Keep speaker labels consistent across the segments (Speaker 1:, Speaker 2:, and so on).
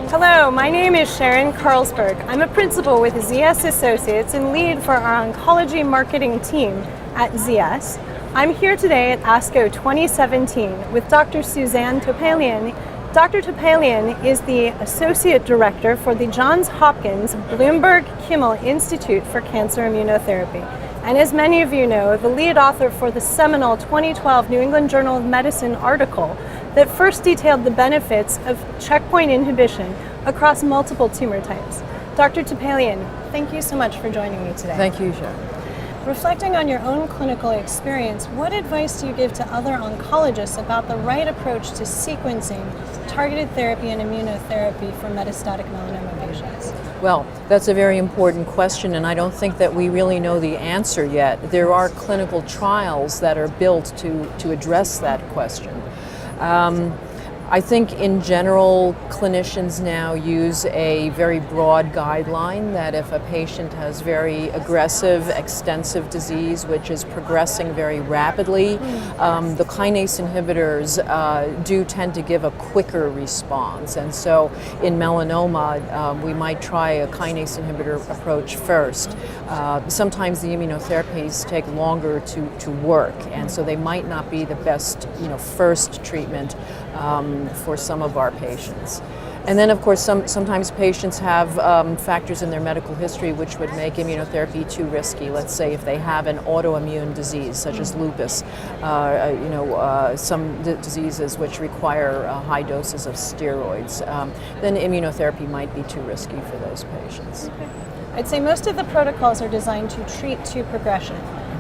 Speaker 1: Hello, my name is Sharon Karlsberg. I'm a principal with ZS Associates and lead for our oncology marketing team at ZS. I'm here today at ASCO 2017 with Dr. Suzanne Topalian. Dr. Topalian is the Associate Director for the Johns Hopkins Bloomberg-Kimmel Institute for Cancer Immunotherapy. And as many of you know, the lead author for the seminal 2012 New England Journal of Medicine article that first detailed the benefits of checkpoint inhibition across multiple tumor types. Dr. Topalian, thank you so much for joining me today.
Speaker 2: Thank you, Sharon.
Speaker 1: Reflecting on your own clinical experience, what advice do you give to other oncologists about the right approach to sequencing targeted therapy and immunotherapy for metastatic melanoma patients?
Speaker 2: Well, that's a very important question, and I don't think that we really know the answer yet. There are clinical trials that are built to address that question. I think in general, clinicians now use a very broad guideline that if a patient has very aggressive, extensive disease, which is progressing very rapidly, the kinase inhibitors do tend to give a quicker response. And so in melanoma, we might try a kinase inhibitor approach first. Sometimes the immunotherapies take longer to work, and so they might not be the best, first treatment for some of our patients. And then, of course, sometimes patients have factors in their medical history which would make immunotherapy too risky. Let's say if they have an autoimmune disease, such as lupus, some diseases which require high doses of steroids, then immunotherapy might be too risky for those patients.
Speaker 1: Okay. I'd say most of the protocols are designed to treat to progression.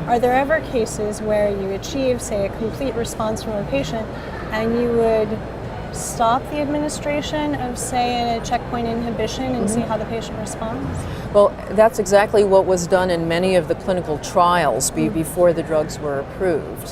Speaker 1: Are there ever cases where you achieve, say, a complete response from a patient and you would stop the administration of, say, a checkpoint inhibition and see how the patient responds?
Speaker 2: Well, that's exactly what was done in many of the clinical trials before the drugs were approved.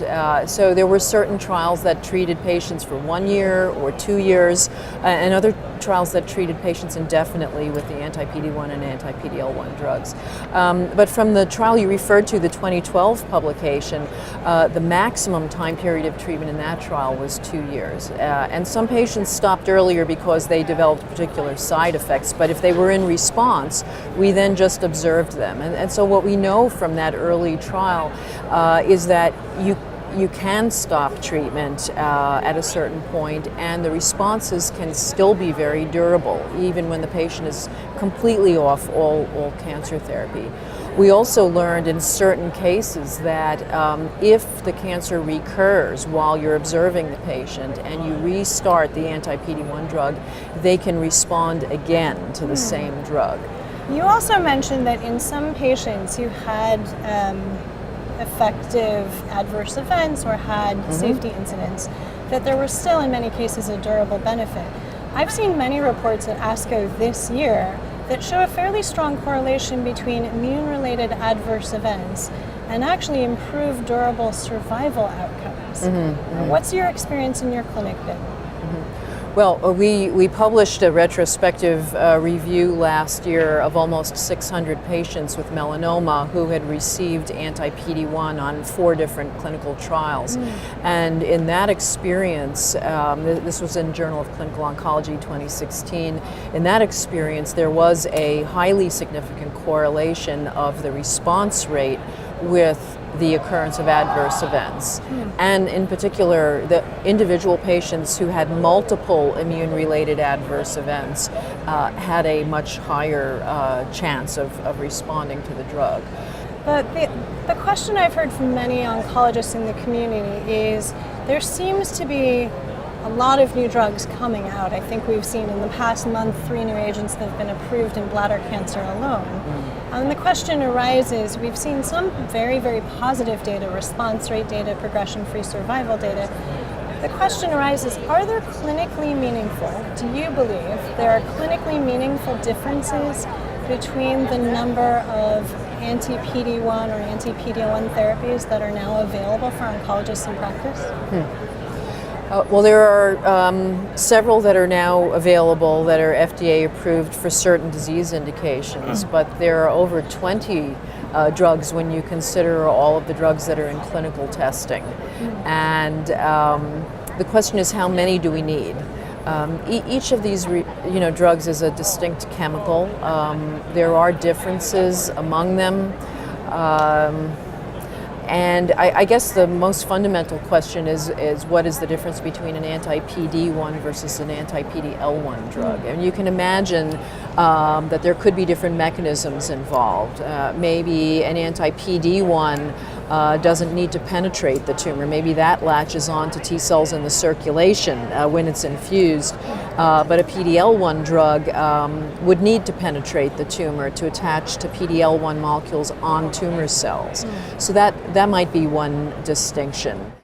Speaker 2: So there were certain trials that treated patients for 1 year or 2 years, and other trials that treated patients indefinitely with the anti-PD-1 and anti-PD-L1 drugs. But from the trial you referred to, the 2012 publication, the maximum time period of treatment in that trial was 2 years. And some patients stopped earlier because they developed particular side effects, but if they were in response, we then just observed them. And so what we know from that early trial is that you can stop treatment at a certain point, and the responses can still be very durable, even when the patient is completely off all cancer therapy. We also learned in certain cases that if the cancer recurs while you're observing the patient and you restart the anti-PD-1 drug, they can respond again to the same drug.
Speaker 1: You also mentioned that in some patients who had effective adverse events or had safety incidents, that there was still in many cases a durable benefit. I've seen many reports at ASCO this year that show a fairly strong correlation between immune-related adverse events and actually improved durable survival outcomes. What's your experience in your clinic been?
Speaker 2: Well, we published a retrospective review last year of almost 600 patients with melanoma who had received anti-PD-1 on 4 different clinical trials. And in that experience, this was in Journal of Clinical Oncology 2016, in that experience there was a highly significant correlation of the response rate with the occurrence of adverse events. And in particular, the individual patients who had multiple immune-related adverse events had a much higher chance of responding to the drug.
Speaker 1: But the question I've heard from many oncologists in the community is there seems to be a lot of new drugs coming out. I think we've seen in the past month 3 new agents that have been approved in bladder cancer alone. And the question arises, we've seen some very, very positive data, response rate data, progression-free survival data. The question arises, are there clinically meaningful, do you believe there are clinically meaningful differences between the number of anti-PD-1 or anti-PD-L1 therapies that are now available for oncologists in practice?
Speaker 2: Well, there are several that are now available that are FDA approved for certain disease indications, but there are over 20 drugs when you consider all of the drugs that are in clinical testing. And the question is, how many do we need? Each of these drugs is a distinct chemical. There are differences among them. And I guess the most fundamental question is what is the difference between an anti-PD-1 versus an anti-PD-L1 drug? And you can imagine that there could be different mechanisms involved. Maybe an anti-PD-1 doesn't need to penetrate the tumor. Maybe that latches on to T cells in the circulation when it's infused. But a PD-L1 drug would need to penetrate the tumor to attach to PD-L1 molecules on tumor cells. So that might be one distinction.